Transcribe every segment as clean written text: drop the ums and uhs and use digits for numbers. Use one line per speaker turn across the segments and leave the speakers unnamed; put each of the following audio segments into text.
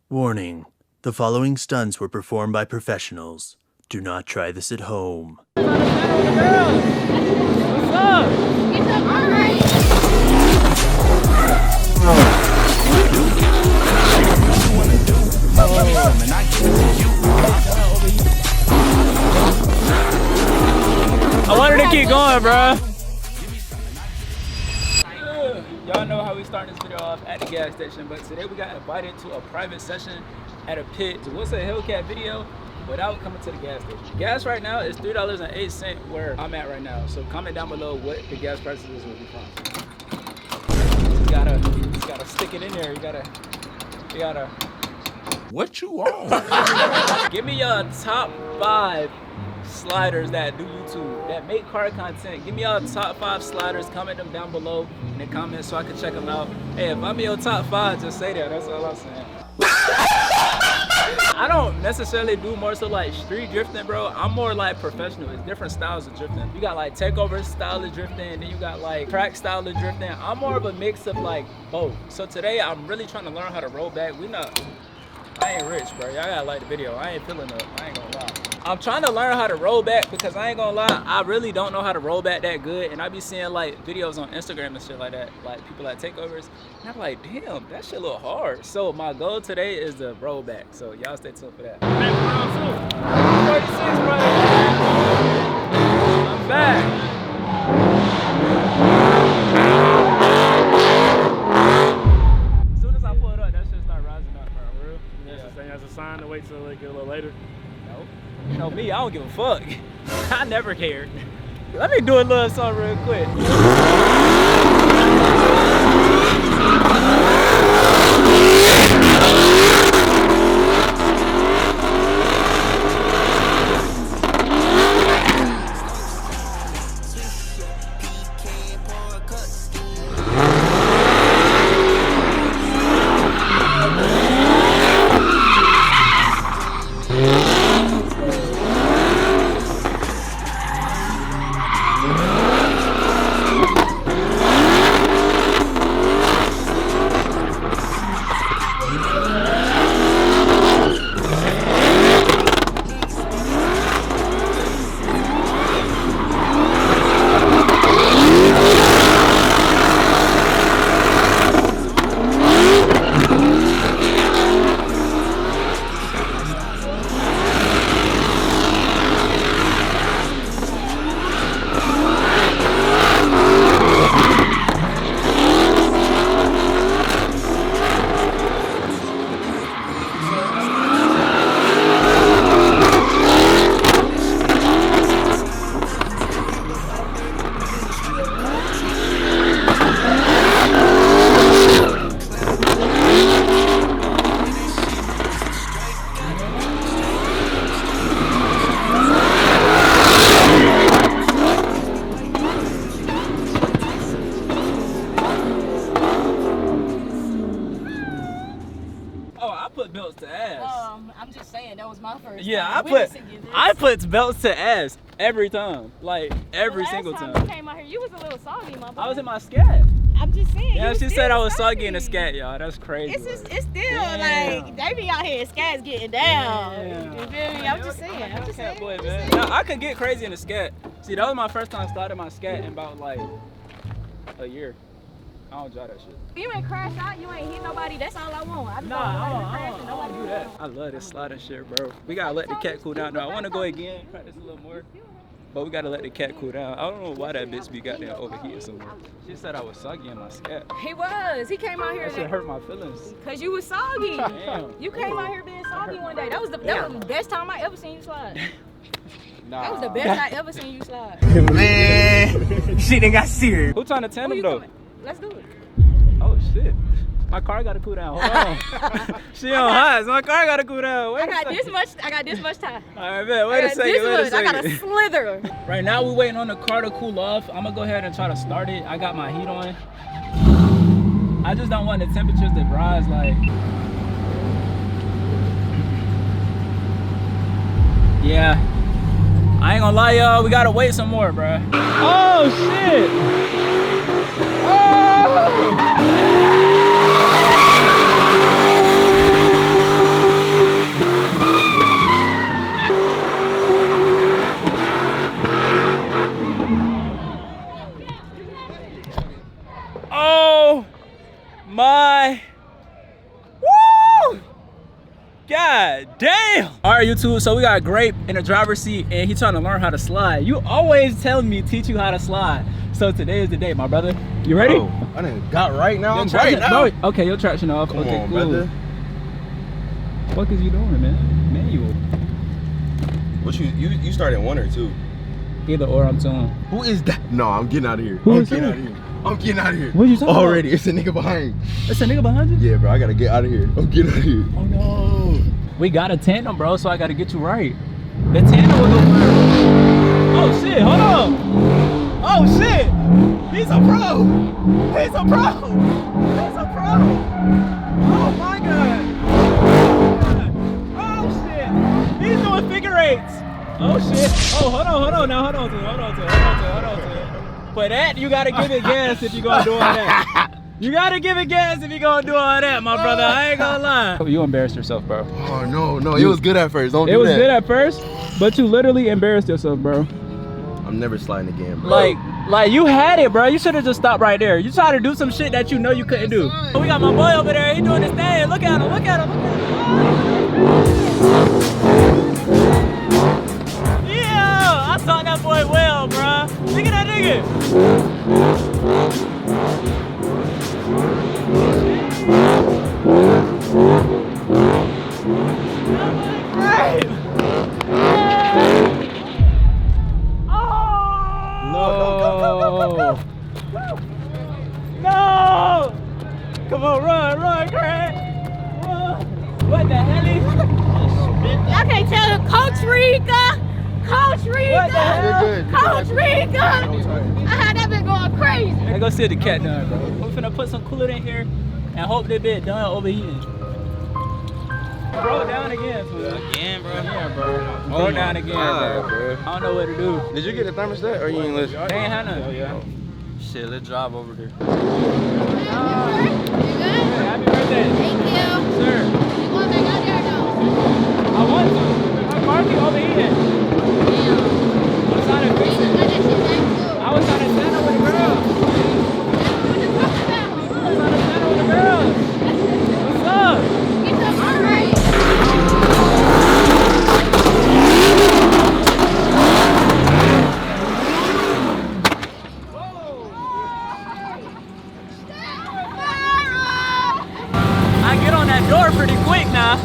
Warning, the following stunts were performed by professionals. Do not try this at home.
What's up? I wanted to keep going, bro. Y'all know how we start this video off at the gas station, but today we got invited to a private session at a pit. So what's a Hellcat video without coming to the gas station? Gas right now is $3.08 where I'm at right now. So comment down below what the gas prices is where we from. You gotta stick it in there. You gotta.
What you on?
Give me your top 5 sliders that do YouTube, that make car content. Give me y'all top 5 sliders. Comment them down below in the comments so I can check them out. Hey, if I'm in your top 5, just say that. That's all I'm saying. I don't necessarily do more so like street drifting, bro. I'm more like professional. It's different styles of drifting. You got like takeover style of drifting, and then you got like track style of drifting. I'm more of a mix of like both. So today I'm really trying to learn how to roll back. I ain't rich, bro. Y'all gotta like the video. I ain't feeling up. I ain't gonna lie. I'm trying to learn how to roll back because I ain't gonna lie, I really don't know how to roll back that good. And I be seeing like videos on Instagram and shit like that, like people that takeovers. And I'm like, damn, that shit look hard. So my goal today is to roll back. So y'all stay tuned for that. 46, bro. I'm back.
As a sign to wait till like a little later?
No. You know me, I don't give a fuck. I never cared. Let me do a little something real quick.
I'm just saying that was my first.
Yeah,
time
I put belts to ass every time, like every single time.
You came out here, you was a little soggy, my boy.
I was in my scat.
I'm just saying.
Yeah, she said I was soggy in the scat, y'all. That's crazy.
It's still like they be out here, scats getting down. You feel me? I'm just saying.
Boy, man. Now, I could get crazy in the scat. See, that was my first time starting my scat in about like a year. I don't drive that shit.
You ain't crash out, you ain't hit nobody, that's all I want. I
don't do that. I love this sliding shit, bro. We gotta let the cat cool down. Now, I wanna go again, practice a little more. But we gotta let the cat cool down. I don't know why that bitch be goddamn overheated so much. She said I was soggy in my scat.
He was. He came out here.
That shit hurt my feelings.
Cause you was soggy.
Damn.
You came out here being soggy one day. That was the best time I ever seen you slide.
Nah.
That was the best I ever seen you slide.
Man, shit done got serious. Who trying to tandem though?
Let's do it.
Oh shit. My car gotta cool down. Hold on. She on high, so my car gotta cool down.
I got this much time.
Alright, man, wait a second.
I gotta slither.
Right now we waiting on the car to cool off. I'm gonna go ahead and try to start it. I got my heat on. I just don't want the temperatures to rise like. Yeah. I ain't gonna lie, y'all. We gotta wait some more, bruh. Oh shit! Oh! God damn! All right, YouTube, so we got Grape in the driver's seat and he's trying to learn how to slide. You always tell me teach you how to slide. So today is the day, my brother. You ready?
Oh, I done got right now. I'm
traction,
right now.
No, okay, your traction off.
Come
okay,
on,
cool.
brother.
What is you doing, man? Manual.
What you started 1 or 2?
Either or, I'm telling.
Who is that? No, I'm getting out of here.
Who is
getting
that?
out of here. I'm getting out of here.
What are you talking
Already,
about?
it's a nigga behind.
It's a nigga behind you?
Yeah, bro, I gotta get out of here. I'm getting out of here.
Oh no. We got a tandem, bro, so I gotta get you right. The tandem will go first. Oh shit, hold on. Oh shit. He's a pro. He's a pro. He's a pro. Oh my god. Oh shit. He's doing figure eights. Oh shit. Oh, hold on. Now hold on to it. For that, you gotta give it gas if you're gonna do all that. You gotta give it gas if you're gonna do all that, my brother. I ain't gonna lie. You embarrassed yourself, bro.
Oh no, it was good at first. Don't do that.
It was good at first, but you literally embarrassed yourself, bro.
I'm never sliding again, bro.
Like you had it, bro. You should have just stopped right there. You tried to do some shit that you know you couldn't do. We got my boy over there. He doing his thing. Look at him. Yeah, I taught that boy well, bro. Look at that nigga. No! Come on, run, Craig! Run! What the hell is
Y'all can't tell him, Coach Rika!
What the hell?
Coach Rika! I had that been going crazy.
Let's go see the cat done, bro. We're finna put some coolant in here and hope they bit done overheating. Bro, down again, fool.
Again, bro.
Yeah, bro. Bro, down again, bro. I don't know what to do.
Did you get the thermostat or you ain't listen?
They ain't had none.
Shit, let's drive over there.
You good?
Happy birthday.
Thank you.
Sir.
You going back out there though?
I want to. My car keep overheating.
Damn.
I'm trying to fix
You
it.
got that shit back too.
I was trying to stand up with a girl.
What you talking about?
I was trying to stand up with a girl. What's up?
Get your heart right.
I get on that door pretty quick now.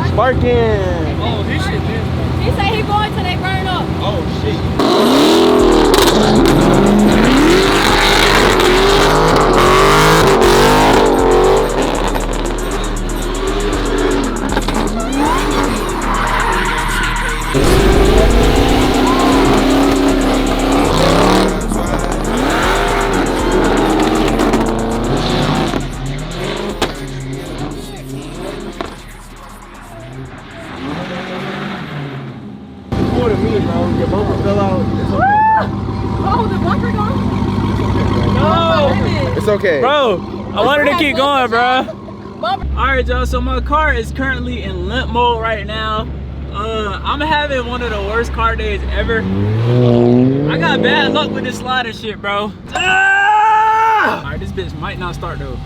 Sparking.
Oh, this shit is.
He said he going till they burn up.
Oh shit. More than me, bro. Your bumper fell out. It's okay.
Oh, the bumper gone?
No!
It's okay.
Bro, I wanted to keep going, bro. Alright, y'all, so my car is currently in limp mode right now. I'm having one of the worst car days ever. I got bad luck with this sliding shit, bro. Ah! Alright, this bitch might not start though.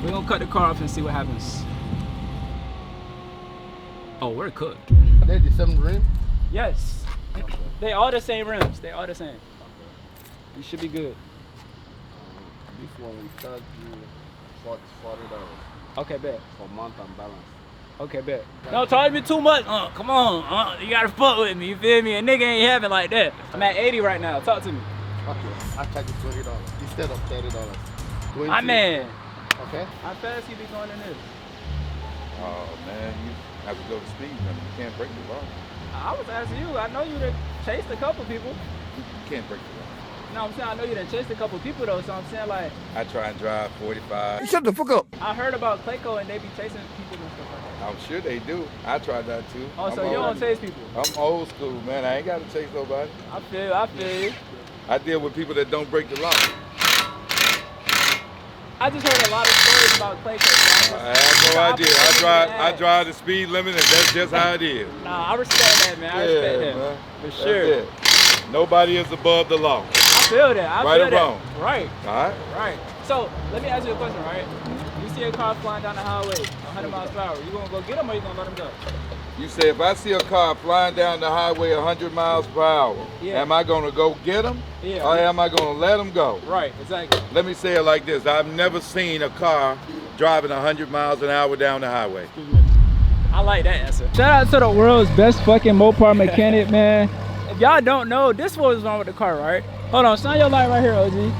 We're gonna cut the car off and see what happens. Oh, we're cooked.
They did 7 rim?
Yes. They all the same rims. They all the same. You should be good.
This one we charge you $40
Okay, bet.
for month and balance.
Okay, bet. Don't charge me too much. Come on. You gotta fuck with me. You feel me? A nigga ain't having like that. I'm at 80 right now. Talk to me.
Okay, I charge you $20 instead of $30. 20.
My man.
Okay.
How fast you be going in this?
Oh man, you have to go to speed limit. You can't break the law.
I was asking you. I know you done chased a couple people.
You can't break the law.
No, I'm saying I know you done chased a couple people though. So I'm saying like
I try and drive 45.
Shut the fuck up.
I heard about Clayco and they be chasing people and stuff like that.
I'm sure they do. I try that too.
Oh,
I'm
so you don't chase people?
I'm old school, man. I ain't got to chase nobody.
I feel you.
I deal with people that don't break the law.
I just heard a lot of stories about clay coats.
I have no idea. I drive the speed limit, and that's just how it is.
Nah, I respect that, man. I respect that.
Man.
For sure.
Nobody is above the law.
I feel that. I
Right
feel
or
that.
wrong?
Right.
All right?
Right. So, let me ask you a question, right? You see a car flying down the highway, 100 miles per hour. You gonna go get him or you gonna let him go?
You say if I see a car flying down the highway 100 miles per hour, am I going to go get him?
Yeah.
Or am I going to let him go?
Right, exactly.
Let me say it like this. I've never seen a car driving 100 miles an hour down the highway.
I like that answer. Shout out to the world's best fucking Mopar mechanic, man. If y'all don't know, this is what was wrong with the car, right? Hold on, shine your light right here, OG.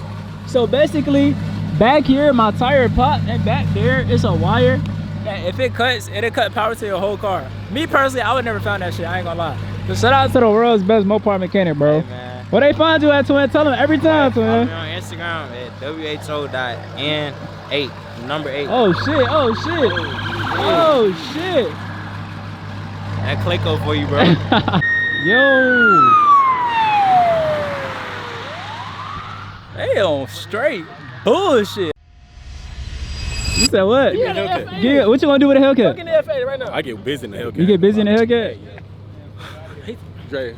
So basically, back here, my tire popped, and back there, it's a wire. And if it cuts, it'll cut power to your whole car. Me personally, I would never found that shit, I ain't gonna lie. So shout out to the world's best Mopar mechanic, bro.
Hey,
Where they find you at, Twin? Tell them every time,
Follow
Twin.
me on Instagram at who.n8, number 8.
Oh shit, oh shit. Oh shit.
That Clayco for you, bro.
Yo. They on straight bullshit. You said what?
Hellcat.
What you gonna do with a Hellcat?
Look in the FA right now. I get busy in the Hellcat.
You get busy in the Hellcat?
Dre,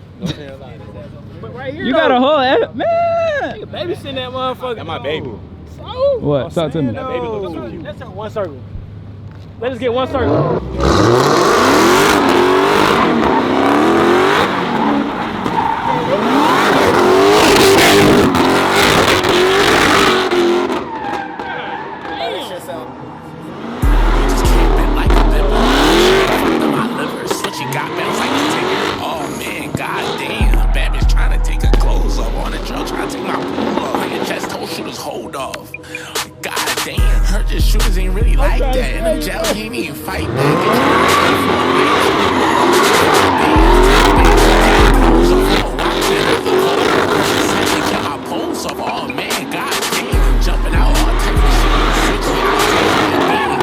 but right here,
You got a whole man.
nigga babysitting that motherfucker. That's my baby. So?
What? Talk to me.
That baby looks so cute. Let's take one circle. Let us get one circle.
Shooters ain't really like that. And the gel, he ain't even fight back. My pulse off, oh man, goddamn. Jumping out all type of shit. Switching out,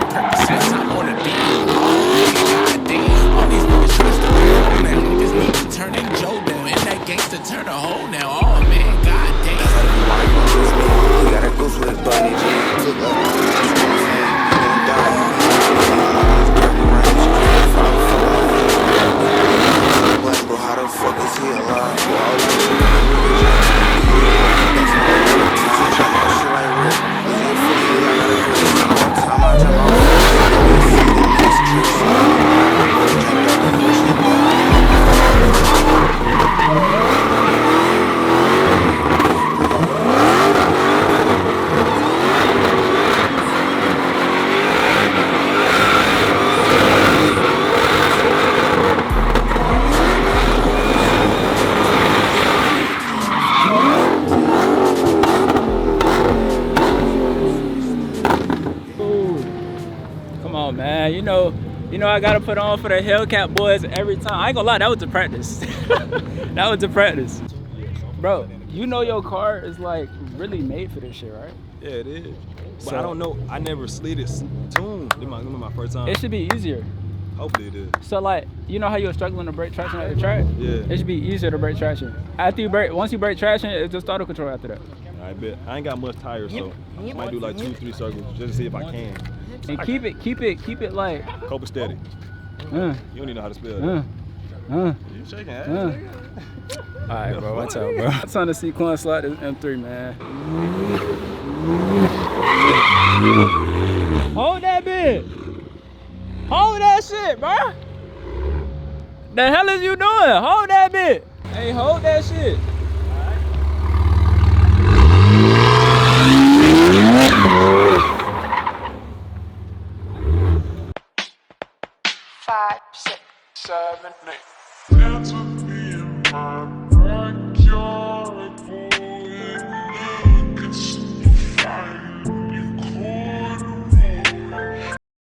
Percocets, I'm on the beat. Oh man, goddamn. All these niggas trust the real now. Niggas need to turn in Joe down. And that gangster turn a hole now. Oh man, goddamn.
We gotta go for it, buddy. Bro, how the fuck is he alive?
Man, you know I gotta put on for the Hellcat boys every time. I ain't gonna lie, that was the practice. That was the practice. Bro, you know your car is like really made for this shit, right?
Yeah, it is. But I don't know. I never slid it tuned. This my first time.
It should be easier.
Hopefully it is.
So like, you know how you were struggling to break traction at the track?
Yeah.
It should be easier to break traction. Once you break traction, it's just auto control after that.
I bet. I ain't got much tires, so I might do like 2-3 circles just to see if I can.
And keep it like
copacetic. You don't even know how to spell that. You shaking ass.
Alright, bro. What's up, bro? It's time to see Quan slide this M3, man. Hold that bit. Hold that shit, bro. The hell is you doing? Hold that bit. Hey, hold that shit.
5, 6, 7, 8.